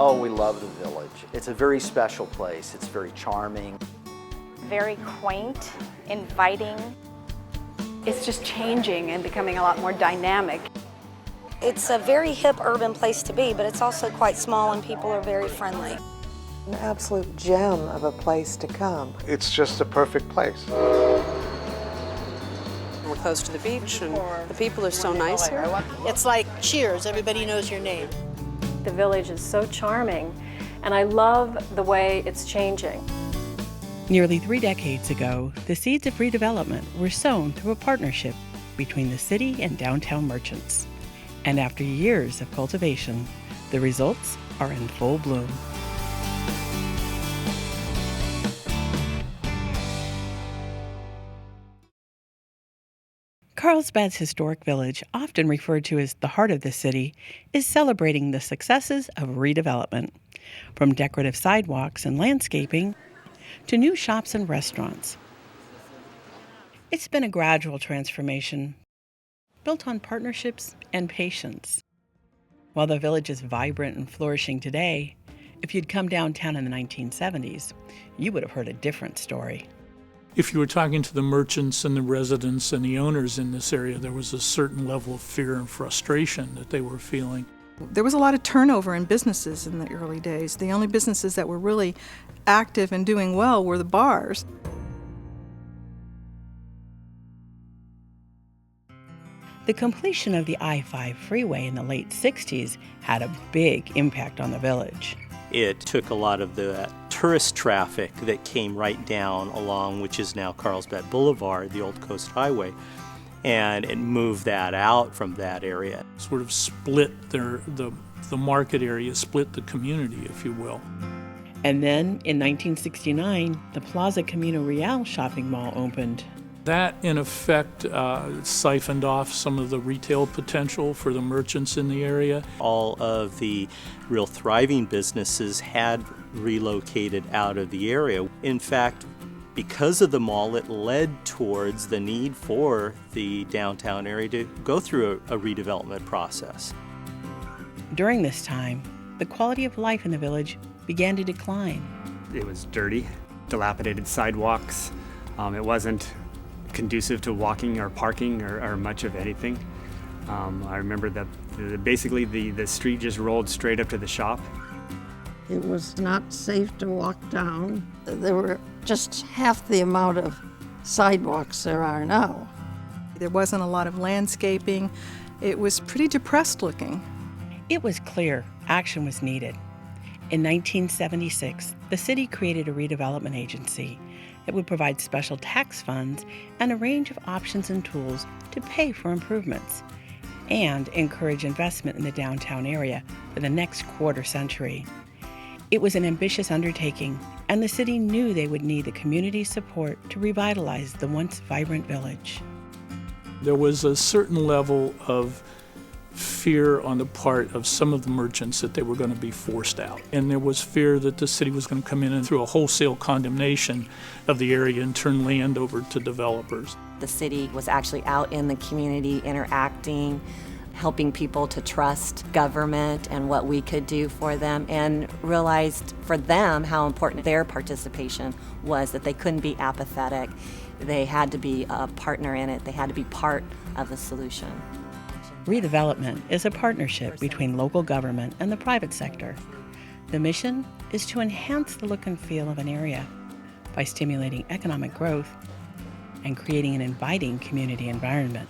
Oh, we love the village. It's a very special place. It's very charming. Very quaint, inviting. It's just changing and becoming a lot more dynamic. It's a very hip urban place to be, but it's also quite small and people are very friendly. An absolute gem of a place to come. It's just a perfect place. We're close to the beach and the people are so nice here. It's like Cheers, everybody knows your name. The village is so charming, and I love the way it's changing. Nearly 3 decades ago, the seeds of redevelopment were sown through a partnership between the city and downtown merchants. And after years of cultivation, the results are in full bloom. Carlsbad's historic village, often referred to as the heart of the city, is celebrating the successes of redevelopment, from decorative sidewalks and landscaping to new shops and restaurants. It's been a gradual transformation, built on partnerships and patience. While the village is vibrant and flourishing today, if you'd come downtown in the 1970s, you would have heard a different story. If you were talking to the merchants and the residents and the owners in this area, there was a certain level of fear and frustration that they were feeling. There was a lot of turnover in businesses in the early days. The only businesses that were really active and doing well were the bars. The completion of the I-5 freeway in the late 60s had a big impact on the village. It took a lot of the tourist traffic that came right down along, which is now Carlsbad Boulevard, the old Coast Highway, and it moved that out from that area. Sort of split the market area, split the community, if you will. And then in 1969, the Plaza Camino Real shopping mall opened. That, in effect, siphoned off some of the retail potential for the merchants in the area. All of the real thriving businesses had relocated out of the area. In fact, because of the mall, it led towards the need for the downtown area to go through a redevelopment process. During this time, the quality of life in the village began to decline. It was dirty, dilapidated sidewalks. It wasn't conducive to walking or parking or much of anything. I remember that basically the street just rolled straight up to the shop. It was not safe to walk down. There were just half the amount of sidewalks there are now. There wasn't a lot of landscaping. It was pretty depressed looking. It was clear action was needed. In 1976, the city created a redevelopment agency that would provide special tax funds and a range of options and tools to pay for improvements and encourage investment in the downtown area for the next quarter century. It was an ambitious undertaking, and the city knew they would need the community's support to revitalize the once vibrant village. There was a certain level of fear on the part of some of the merchants that they were going to be forced out. And there was fear that the city was going to come in and through a wholesale condemnation of the area and turn land over to developers. The city was actually out in the community interacting, helping people to trust government and what we could do for them, and realized for them how important their participation was, that they couldn't be apathetic. They had to be a partner in it. They had to be part of the solution. Redevelopment is a partnership between local government and the private sector. The mission is to enhance the look and feel of an area by stimulating economic growth and creating an inviting community environment.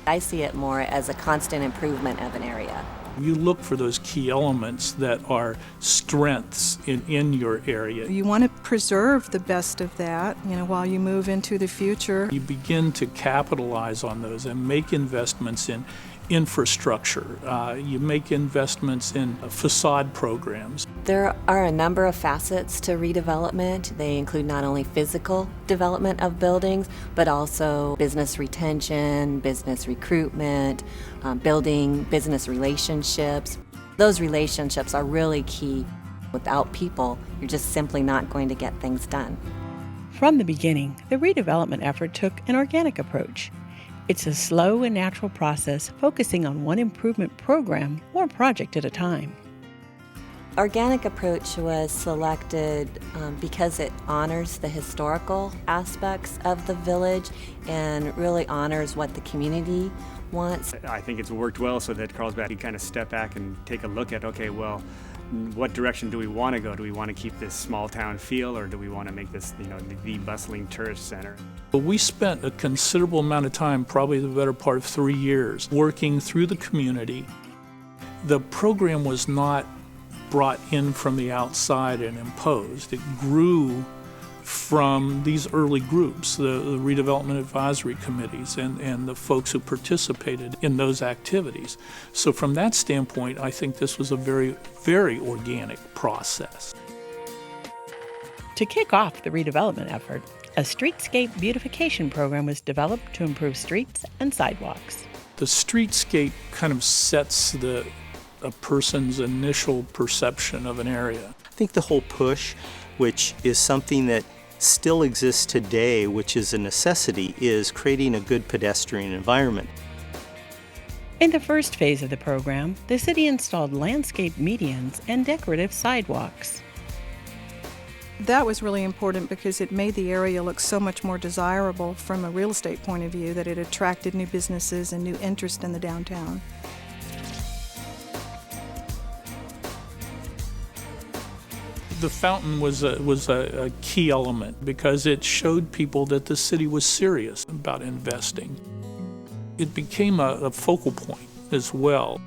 I see it more as a constant improvement of an area. You look for those key elements that are strengths in your area. You want to preserve the best of that, while you move into the future. You begin to capitalize on those and make investments in infrastructure. You make investments in facade programs. There are a number of facets to redevelopment. They include not only physical development of buildings, but also business retention, business recruitment, building business relationships. Those relationships are really key. Without people, you're just simply not going to get things done. From the beginning, the redevelopment effort took an organic approach. It's a slow and natural process focusing on one improvement program or project at a time. Organic approach was selected because it honors the historical aspects of the village and really honors what the community wants. I think it's worked well so that Carlsbad can kind of step back and take a look at, okay, well, what direction do we want to go? Do we want to keep this small town feel, or do we want to make this, the bustling tourist center? We spent a considerable amount of time, probably the better part of 3 years, working through the community. The program was not brought in from the outside and imposed. It grew from these early groups, the redevelopment advisory committees and the folks who participated in those activities. So from that standpoint, I think this was a very, very organic process. To kick off the redevelopment effort, a streetscape beautification program was developed to improve streets and sidewalks. The streetscape kind of sets a person's initial perception of an area. I think the whole push, which is something that still exists today, which is a necessity, is creating a good pedestrian environment. In the first phase of the program, the city installed landscape medians and decorative sidewalks. That was really important because it made the area look so much more desirable from a real estate point of view, that it attracted new businesses and new interest in the downtown. The fountain was a key element because it showed people that the city was serious about investing. It became a focal point as well.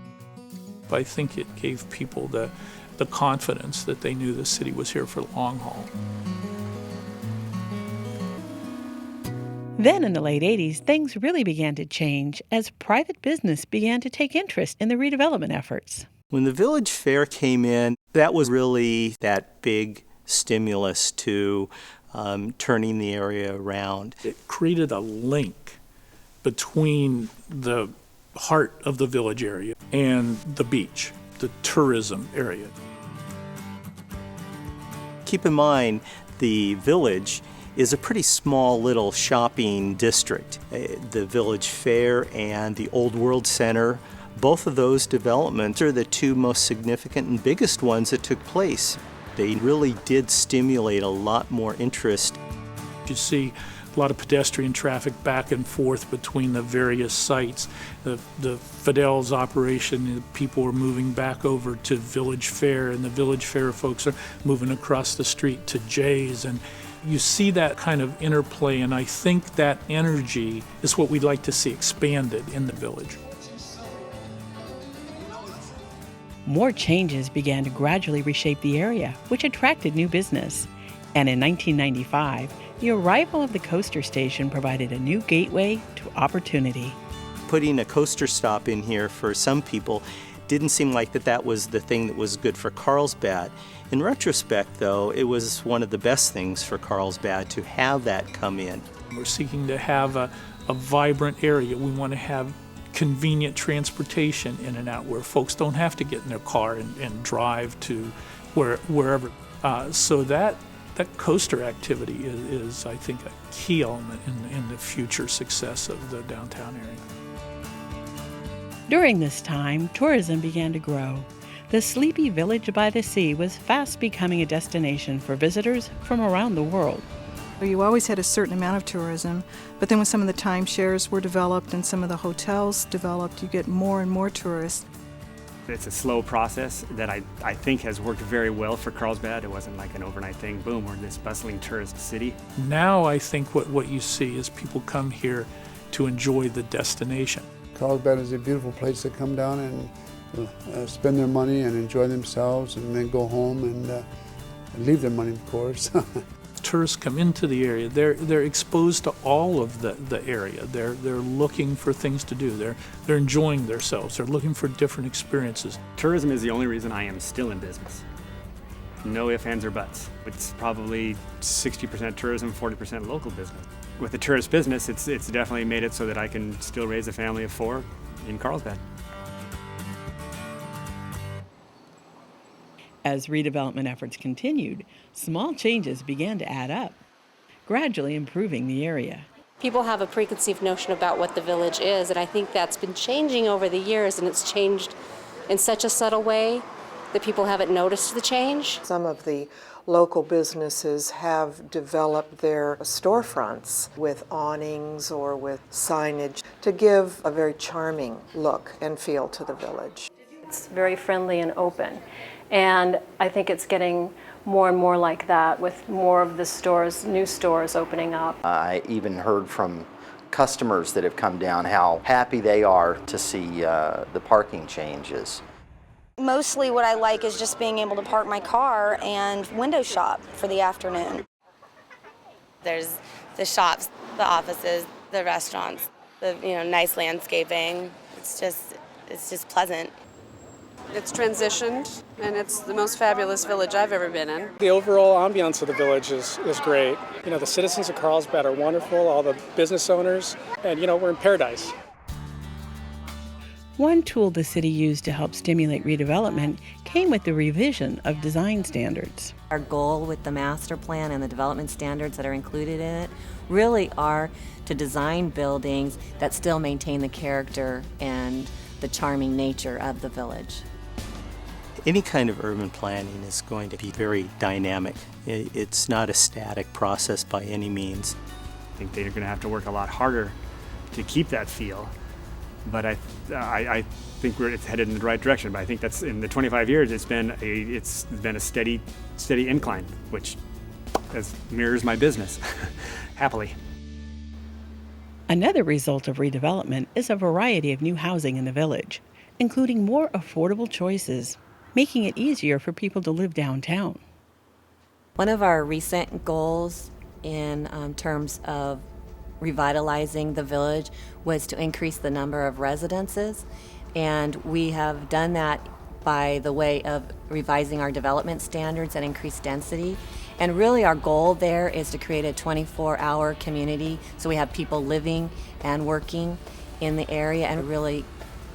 I think it gave people the confidence that they knew the city was here for the long haul. Then in the late 80s, things really began to change as private business began to take interest in the redevelopment efforts. When the village fair came in, that was really that big stimulus to turning the area around. It created a link between the heart of the village area and the beach, the tourism area. Keep in mind, the village is a pretty small little shopping district. The village fair and the Old World Center, both of those developments are the two most significant and biggest ones that took place. They really did stimulate a lot more interest. You see a lot of pedestrian traffic back and forth between the various sites. The Fidel's operation, people are moving back over to Village Fair, and the Village Fair folks are moving across the street to Jay's. And you see that kind of interplay, and I think that energy is what we'd like to see expanded in the village. More changes began to gradually reshape the area, which attracted new business. And in 1995, the arrival of the coaster station provided a new gateway to opportunity. Putting a coaster stop in here for some people didn't seem like that was the thing that was good for Carlsbad. In retrospect, though, it was one of the best things for Carlsbad to have that come in. We're seeking to have a vibrant area. We want to have convenient transportation in and out where folks don't have to get in their car and drive to wherever. So that coaster activity is, I think, a key element in the future success of the downtown area. During this time, tourism began to grow. The sleepy village by the sea was fast becoming a destination for visitors from around the world. You always had a certain amount of tourism, but then when some of the timeshares were developed and some of the hotels developed, you get more and more tourists. It's a slow process that I think has worked very well for Carlsbad. It wasn't like an overnight thing, boom, we're this bustling tourist city. Now I think what you see is people come here to enjoy the destination. Carlsbad is a beautiful place to come down and spend their money and enjoy themselves, and then go home and leave their money, of course. Tourists come into the area, they're exposed to all of the area. They're looking for things to do. They're enjoying themselves. They're looking for different experiences. Tourism is the only reason I am still in business. No ifs, ands, or buts. It's probably 60% tourism, 40% local business. With the tourist business, it's definitely made it so that I can still raise a family of 4 in Carlsbad. As redevelopment efforts continued, small changes began to add up, gradually improving the area. People have a preconceived notion about what the village is, and I think that's been changing over the years, and it's changed in such a subtle way that people haven't noticed the change. Some of the local businesses have developed their storefronts with awnings or with signage to give a very charming look and feel to the village. It's very friendly and open, and I think it's getting more and more like that with more of the stores, new stores opening up. I even heard from customers that have come down how happy they are to see the parking changes. Mostly what I like is just being able to park my car and window shop for the afternoon. There's the shops, the offices, the restaurants, the nice landscaping. It's just pleasant. It's transitioned, and it's the most fabulous village I've ever been in. The overall ambiance of the village is great. The citizens of Carlsbad are wonderful, all the business owners, and we're in paradise. One tool the city used to help stimulate redevelopment came with the revision of design standards. Our goal with the master plan and the development standards that are included in it really are to design buildings that still maintain the character and the charming nature of the village. Any kind of urban planning is going to be very dynamic. It's not a static process by any means. I think they're going to have to work a lot harder to keep that feel. But I think it's headed in the right direction. But I think that's in the 25 years it's been a steady incline, which mirrors my business happily. Another result of redevelopment is a variety of new housing in the village, including more affordable choices, making it easier for people to live downtown. One of our recent goals in terms of revitalizing the village was to increase the number of residences, and we have done that by the way of revising our development standards and increase density. And really our goal there is to create a 24-hour community so we have people living and working in the area and really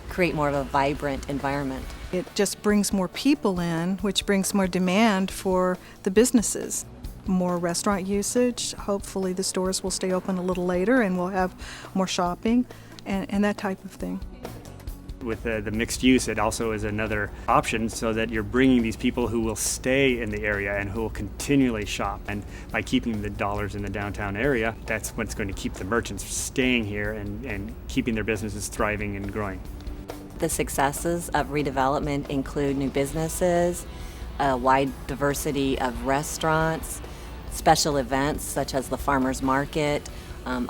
create more of a vibrant environment. It just brings more people in, which brings more demand for the businesses. More restaurant usage. Hopefully the stores will stay open a little later and we'll have more shopping and that type of thing. With the mixed use, it also is another option so that you're bringing these people who will stay in the area and who will continually shop. And by keeping the dollars in the downtown area, that's what's going to keep the merchants staying here and keeping their businesses thriving and growing. The successes of redevelopment include new businesses, a wide diversity of restaurants, special events such as the farmers market,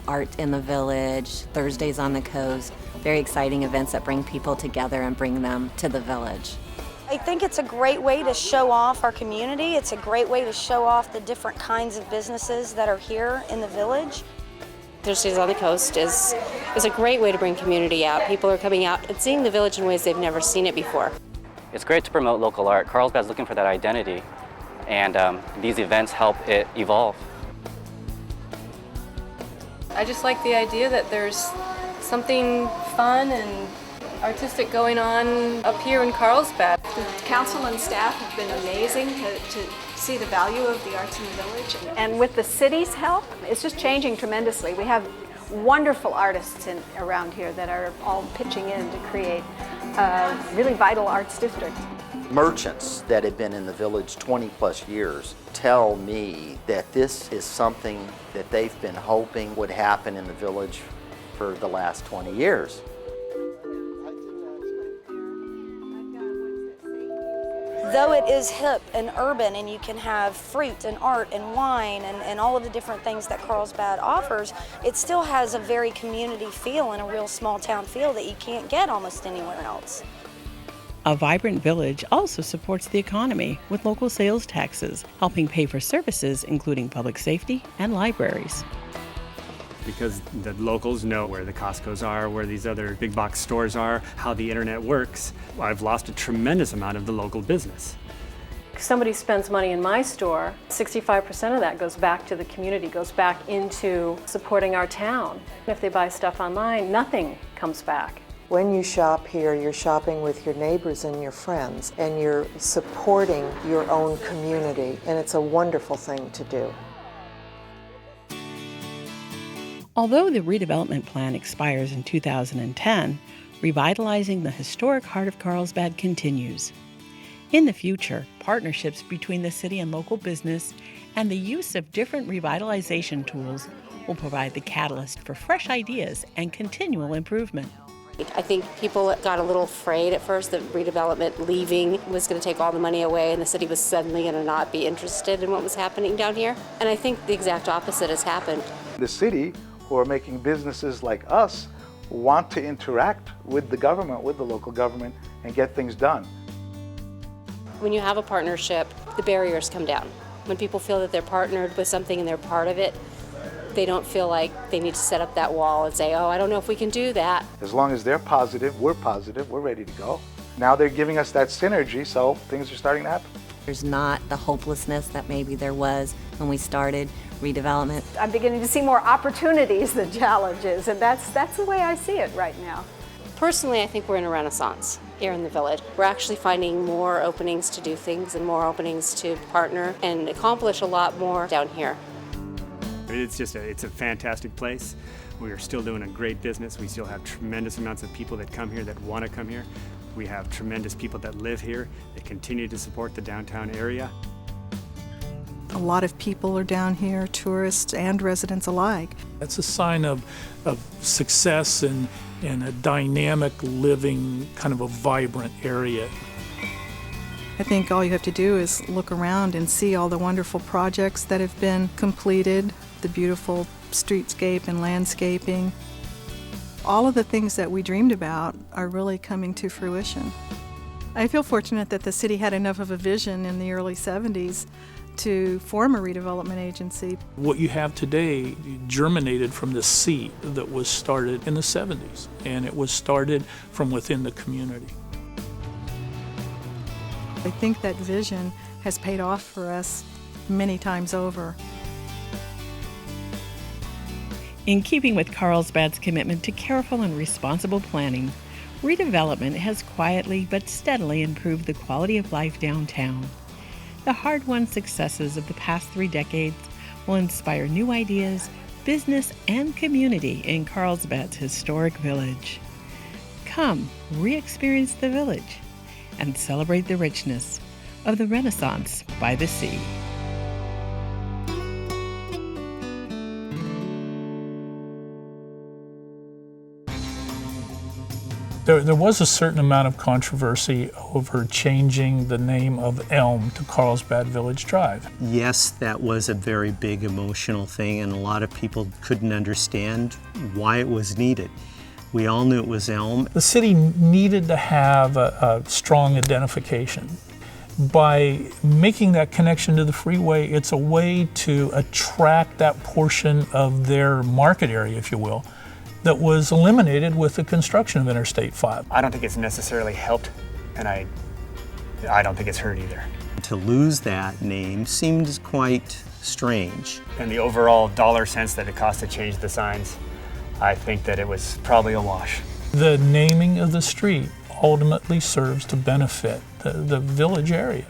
art in the village, Thursdays on the coast, very exciting events that bring people together and bring them to the village. I think it's a great way to show off our community. It's a great way to show off the different kinds of businesses that are here in the village. Thursdays on the coast is a great way to bring community out. People are coming out and seeing the village in ways they've never seen it before. It's great to promote local art. Carlsbad's looking for that identity, and these events help it evolve. I just like the idea that there's something fun and artistic going on up here in Carlsbad. The council and staff have been amazing to see the value of the arts in the village. And with the city's help, it's just changing tremendously. We have wonderful artists around here that are all pitching in to create a really vital arts district. Merchants that have been in the village 20 plus years tell me that this is something that they've been hoping would happen in the village for the last 20 years. Though it is hip and urban and you can have fruit and art and wine and all of the different things that Carlsbad offers, it still has a very community feel and a real small town feel that you can't get almost anywhere else. A vibrant village also supports the economy with local sales taxes, helping pay for services including public safety and libraries. Because the locals know where the Costco's are, where these other big box stores are, how the internet works. I've lost a tremendous amount of the local business. If somebody spends money in my store, 65% of that goes back to the community, goes back into supporting our town. If they buy stuff online, nothing comes back. When you shop here, you're shopping with your neighbors and your friends, and you're supporting your own community, and it's a wonderful thing to do. Although the redevelopment plan expires in 2010, revitalizing the historic heart of Carlsbad continues. In the future, partnerships between the city and local business and the use of different revitalization tools will provide the catalyst for fresh ideas and continual improvement. I think people got a little afraid at first that redevelopment leaving was going to take all the money away and the city was suddenly going to not be interested in what was happening down here. And I think the exact opposite has happened. The city, who are making businesses like us, want to interact with the government, with the local government, and get things done. When you have a partnership, the barriers come down. When people feel that they're partnered with something and they're part of it, they don't feel like they need to set up that wall and say, oh, I don't know if we can do that. As long as they're positive, we're ready to go. Now they're giving us that synergy, so things are starting to happen. There's not the hopelessness that maybe there was when we started redevelopment. I'm beginning to see more opportunities than challenges, and that's the way I see it right now. Personally, I think we're in a renaissance here in the village. We're actually finding more openings to do things and more openings to partner and accomplish a lot more down here. It's a fantastic place. We are still doing a great business. We still have tremendous amounts of people that come here that want to come here. We have tremendous people that live here that continue to support the downtown area. A lot of people are down here, tourists and residents alike. That's a sign of success and a dynamic living, kind of a vibrant area. I think all you have to do is look around and see all the wonderful projects that have been completed, the beautiful streetscape and landscaping. All of the things that we dreamed about are really coming to fruition. I feel fortunate that the city had enough of a vision in the early 70s to form a redevelopment agency. What you have today germinated from the seed that was started in the 70s, and it was started from within the community. I think that vision has paid off for us many times over. In keeping with Carlsbad's commitment to careful and responsible planning, redevelopment has quietly but steadily improved the quality of life downtown. The hard-won successes of the past 3 decades will inspire new ideas, business, and community in Carlsbad's historic village. Come, re-experience the village and celebrate the richness of the Renaissance by the sea. There was a certain amount of controversy over changing the name of Elm to Carlsbad Village Drive. Yes, that was a very big emotional thing, and a lot of people couldn't understand why it was needed. We all knew it was Elm. The city needed to have a strong identification. By making that connection to the freeway, it's a way to attract that portion of their market area, if you will, that was eliminated with the construction of Interstate 5. I don't think it's necessarily helped, and I don't think it's hurt either. To lose that name seemed quite strange. And the overall dollar cents that it cost to change the signs, I think that it was probably a wash. The naming of the street ultimately serves to benefit the village area.